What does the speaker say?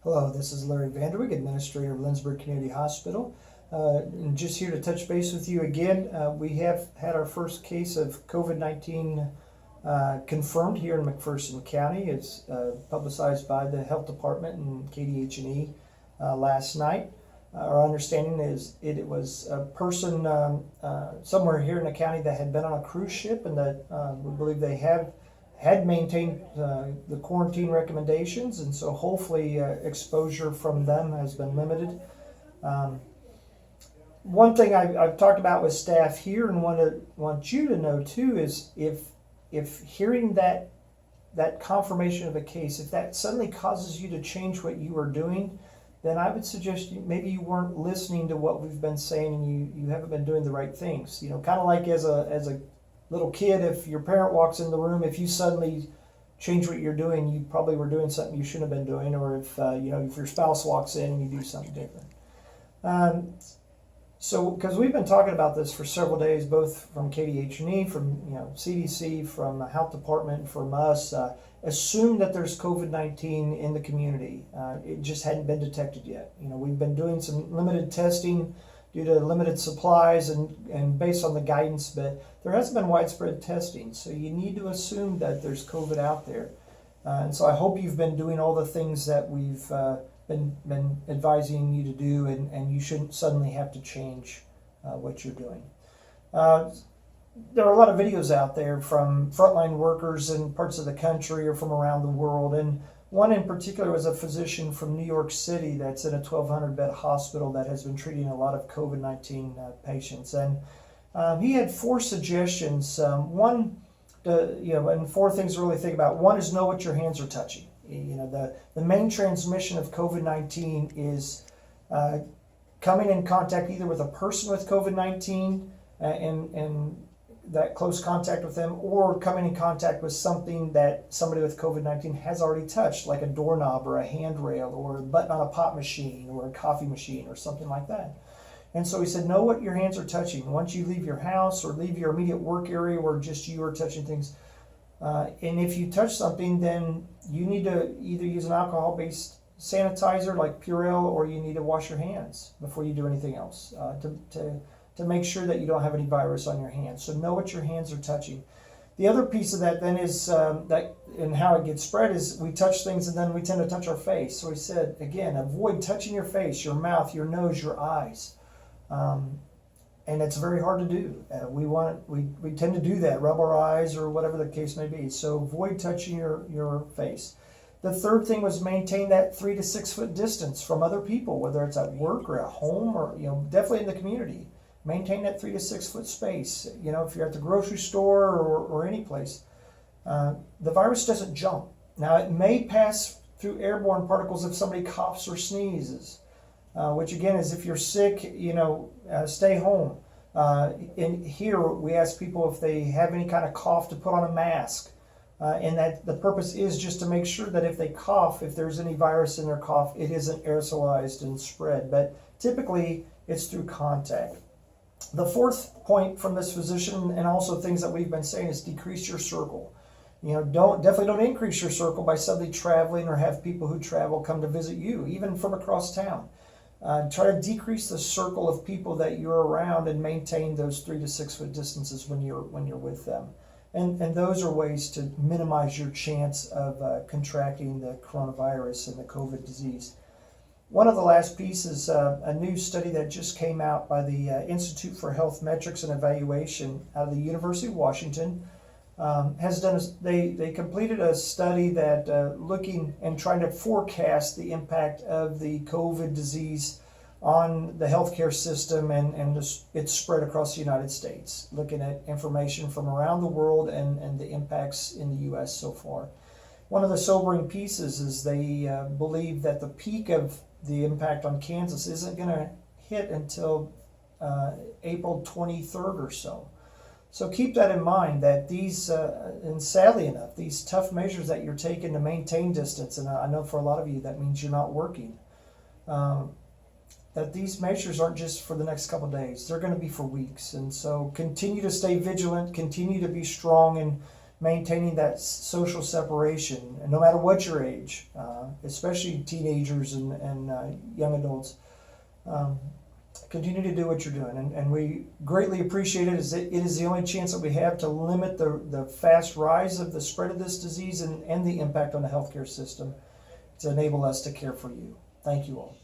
Hello, this is Larry Vanderweg, Administrator of Lindsborg Community Hospital. And just here to touch base with you again. We have had our first case of COVID-19 confirmed here in McPherson County. It's publicized by the Health Department and KDH&E last night. Our understanding is it was a person somewhere here in the county that had been on a cruise ship, and that we believe they had maintained the quarantine recommendations, and so hopefully exposure from them has been limited. One thing I've talked about with staff here and want you to know too is if hearing that confirmation of a case, if that suddenly causes you to change what you are doing, then I would suggest maybe you weren't listening to what we've been saying, and you haven't been doing the right things. You know, kind of like as a little kid, if your parent walks in the room, if you suddenly change what you're doing, you probably were doing something you shouldn't have been doing. Or if if your spouse walks in and you do something different. So, because we've been talking about this for several days, both from KDH&E, from CDC, from the Health Department, from us, assume that there's COVID-19 in the community. It just hadn't been detected yet. We've been doing some limited testing due to limited supplies and based on the guidance, but there hasn't been widespread testing. So you need to assume that there's COVID out there. And so I hope you've been doing all the things that we've been advising you to do, and you shouldn't suddenly have to change what you're doing. There are a lot of videos out there from frontline workers in parts of the country or from around the world, and one in particular was a physician from New York City that's in a 1,200-bed hospital that has been treating a lot of COVID-19 patients. And he had four suggestions. And four things to really think about. One is know what your hands are touching. The main transmission of COVID-19 is coming in contact either with a person with COVID-19 and that close contact with them, or coming in contact with something that somebody with COVID-19 has already touched, like a doorknob or a handrail or a button on a pop machine or a coffee machine or something like that. And so he said, know what your hands are touching. Once you leave your house or leave your immediate work area where just you are touching things, and if you touch something, then you need to either use an alcohol-based sanitizer like Purell, or you need to wash your hands before you do anything else to make sure that you don't have any virus on your hands. So know what your hands are touching. The other piece of that then is that, and how it gets spread is we touch things and then we tend to touch our face. So he said, again, avoid touching your face, your mouth, your nose, your eyes. And it's very hard to do. We tend to do that, rub our eyes or whatever the case may be. So avoid touching your face. The third thing was maintain that 3 to 6 foot distance from other people, whether it's at work or at home or definitely in the community. Maintain that 3 to 6 foot space. If you're at the grocery store or any place, the virus doesn't jump. Now it may pass through airborne particles if somebody coughs or sneezes. Which again is if you're sick, stay home. In here, we ask people if they have any kind of cough to put on a mask. And that the purpose is just to make sure that if they cough, if there's any virus in their cough, it isn't aerosolized and spread. But typically, it's through contact. The fourth point from this physician, and also things that we've been saying, is decrease your circle. Definitely don't increase your circle by suddenly traveling or have people who travel come to visit you, even from across town. Try to decrease the circle of people that you're around and maintain those 3 to 6 foot distances when you're with them. And those are ways to minimize your chance of contracting the coronavirus and the COVID disease. One of the last pieces, a new study that just came out by the Institute for Health Metrics and Evaluation out of the University of Washington, has done. They completed a study that looking and trying to forecast the impact of the COVID disease on the healthcare system and its spread across the United States, looking at information from around the world and the impacts in the U.S. so far. One of the sobering pieces is they believe that the peak of the impact on Kansas isn't going to hit until April 23rd or so. So keep that in mind, that these, and sadly enough, these tough measures that you're taking to maintain distance, and I know for a lot of you that means you're not working, that these measures aren't just for the next couple of days. They're going to be for weeks. And so continue to stay vigilant, continue to be strong, maintaining that social separation, and no matter what your age, especially teenagers and young adults. Continue to do what you're doing, and we greatly appreciate it. It is the only chance that we have to limit the fast rise of the spread of this disease and the impact on the healthcare system to enable us to care for you. Thank you all.